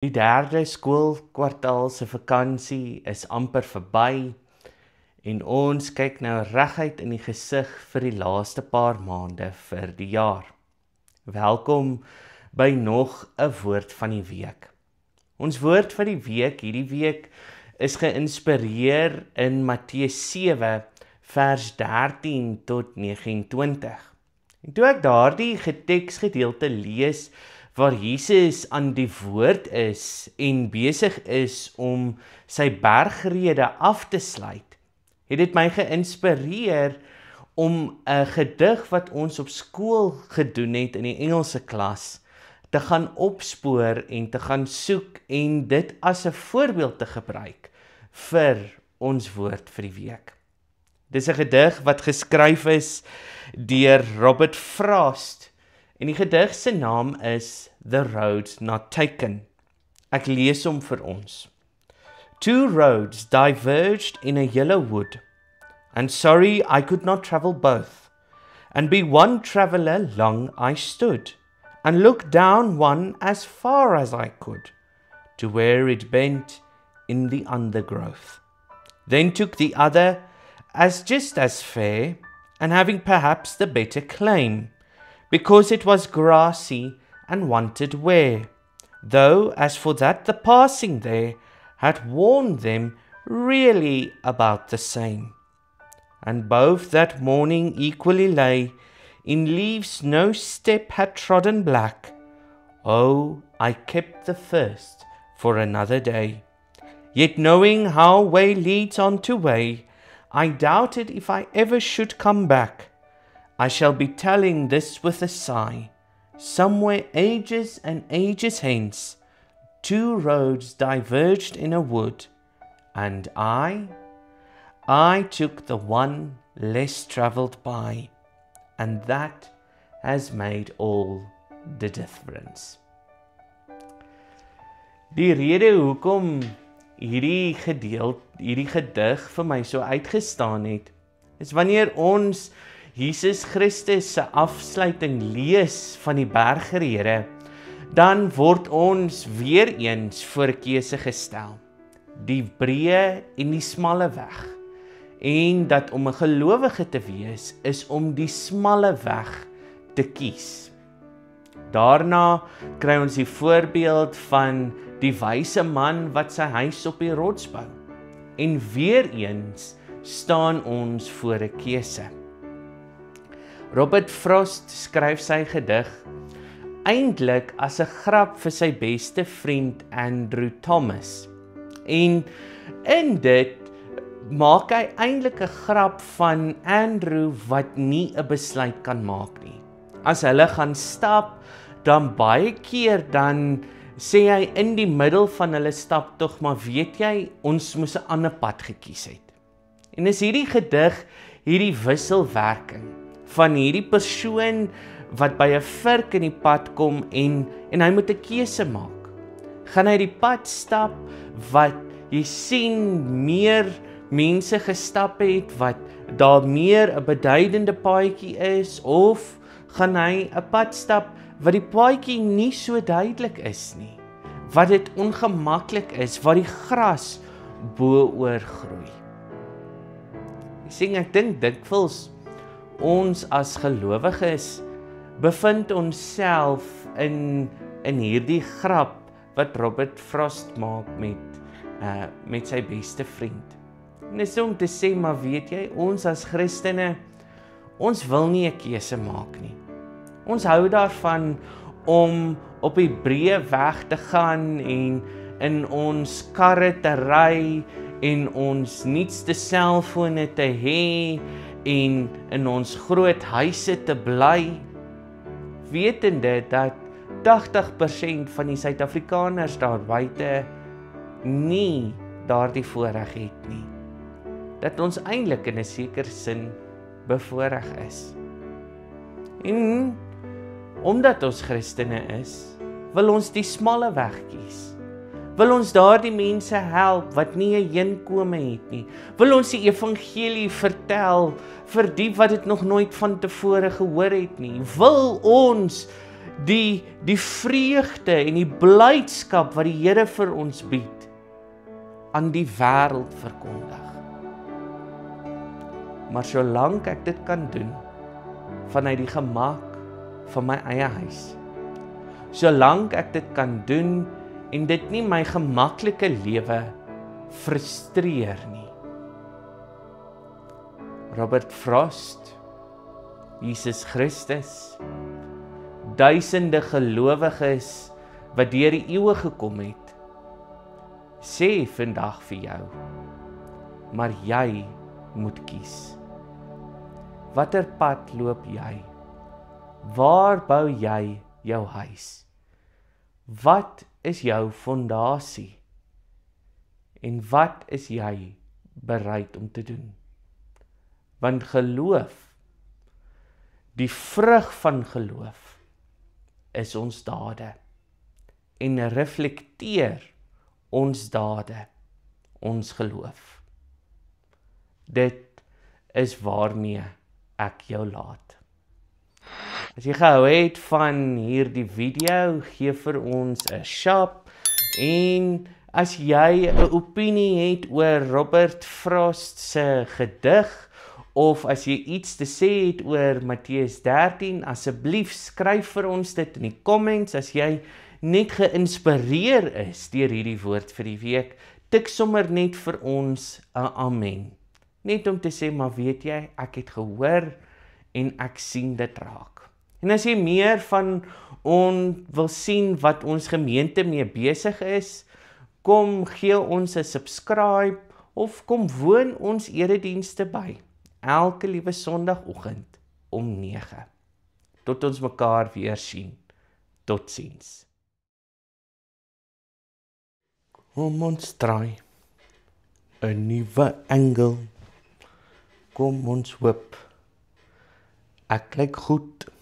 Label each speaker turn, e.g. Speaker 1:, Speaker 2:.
Speaker 1: Die derde skoolkwartaal se vakansie is amper verby en ons kyk nou reguit in die gesig vir die laaste paar maande vir die jaar. Welkom by nog 'n woord van die week. Ons woord van die week hierdie week is geïnspireer in Matteus 7 vers 13 tot 29. En toe ek daardie teksgedeelte lees waar Jesus aan die woord is en besig is om sy bergrede af te sluit, het dit my geïnspireer om 'n gedig wat ons op skool gedoen het in die Engelse klas te gaan opspoor en te gaan soek en dit as 'n voorbeeld te gebruik vir ons woord vir die week. Dis 'n gedig wat geskryf is deur Robert Frost en die gedig se naam is The Road Not Taken. Ek lees hom vir ons. Two roads diverged in a yellow wood, and sorry I could not travel both, and be one traveller long I stood, and looked down one as far as I could, to where it bent in the undergrowth. Then took the other as just as fair, and having perhaps the better claim, because it was grassy and wanted wear, though as for that the passing there had worn them really about the same. And both that morning equally lay in leaves no step had trodden black. Oh, I kept the first for another day. Yet knowing how way leads on to way, I doubted if I ever should come back. I shall be telling this with a sigh. Somewhere ages and ages hence, two roads diverged in a wood, and I took the one less travelled by, and that has made all the difference. Die rede hoekom hierdie gedig vir my so uitgestaan het, is wanneer ons Jesus Christus se afsluiting lees van die bergrede, dan word ons weer eens voor 'n keuse gestel. Die breë en die smalle weg. En dat om 'n gelowige te wees, is om die smalle weg te kies. Daarna kry ons die voorbeeld van die wyse man wat sy huis op die rots bou. En weer eens staan ons voor 'n keuse. Robert Frost skryf sy gedig eintlik as 'n grap vir sy beste vriend Andrew Thomas. En in dit maak hy eintlik 'n grap van Andrew wat nie 'n besluit kan maak nie. As hulle gaan stap, dan baie keer dan sê hy in die middel van hulle stap tog, maar weet jy, ons moes 'n ander pad gekies het. En is hierdie gedig hierdie wisselwerking van hierdie persoon wat by 'n vurk in die pad kom en hy moet 'n keuse maak. Gaan hy die pad stap wat jy sien meer mense gestap het, wat daar meer 'n beduidende paadjie is, of gaan hy 'n pad stap wat die paadjie nie so duidelik is nie, wat dit ongemaklik is, waar die gras bo-oor groei. Ek dink dikwels ons as gelowiges bevind onsself in hierdie grap wat Robert Frost maak met sy beste vriend. En dis om te sê, maar weet jy, ons as Christene, ons wil nie 'n keuse maak nie. Ons hou daarvan om op die breë weg te gaan en in ons karre te ry en ons nuutste selfone te hê en in ons groot huise te bly, wetende dat 80% van die Suid-Afrikaners daar buite nie daardie voorreg het nie. Dat ons eintlik in 'n sekere sin bevoorreg is. En omdat ons Christene is, wil ons die smalle weg kies. Wil ons daardie mense help wat nie 'n heenkome het nie. Wil ons die evangelie vertel vir die wat dit nog nooit van tevore gehoor het nie. Wil ons die vreugde en die blydskap wat die Here vir ons bied, aan die wêreld verkondig. Maar solank ek dit kan doen, vanuit die gemak van my eie huis, solank ek dit kan doen, en dit nie my gemaklike lewe frustreer nie. Robert Frost, Jesus Christus, duisende gelowiges wat deur die eeue gekom het, sê vandag vir jou, maar jy moet kies. Watter pad loop jy? Waar bou jy jou huis? Wat is jou fondasie? En wat is jy bereid om te doen? Want geloof, die vrug van geloof, is ons dade. En reflekteer ons dade, ons geloof. Dit is waarmee ek jou laat. As jy gehou het van hierdie video, gee vir ons 'n shop, en as jy 'n opinie het oor Robert Frost se gedig, of as jy iets te sê het oor Matteus 13, asseblief skryf vir ons dit in die comments. As jy net geïnspireer is deur hierdie woord vir die week, tik sommer net vir ons 'n amen. Net om te sê, maar weet jy, ek het gehoor en ek sien dit raak. En as jy meer van ons wil sien wat ons gemeente mee besig is, kom gee ons 'n subscribe of kom woon ons eredienste by. Elke liewe Sondagoggend om 9. Tot ons mekaar weer sien. Totsiens. Kom ons draai 'n nuwe engel. Kom ons hoop. Ek lyk goed.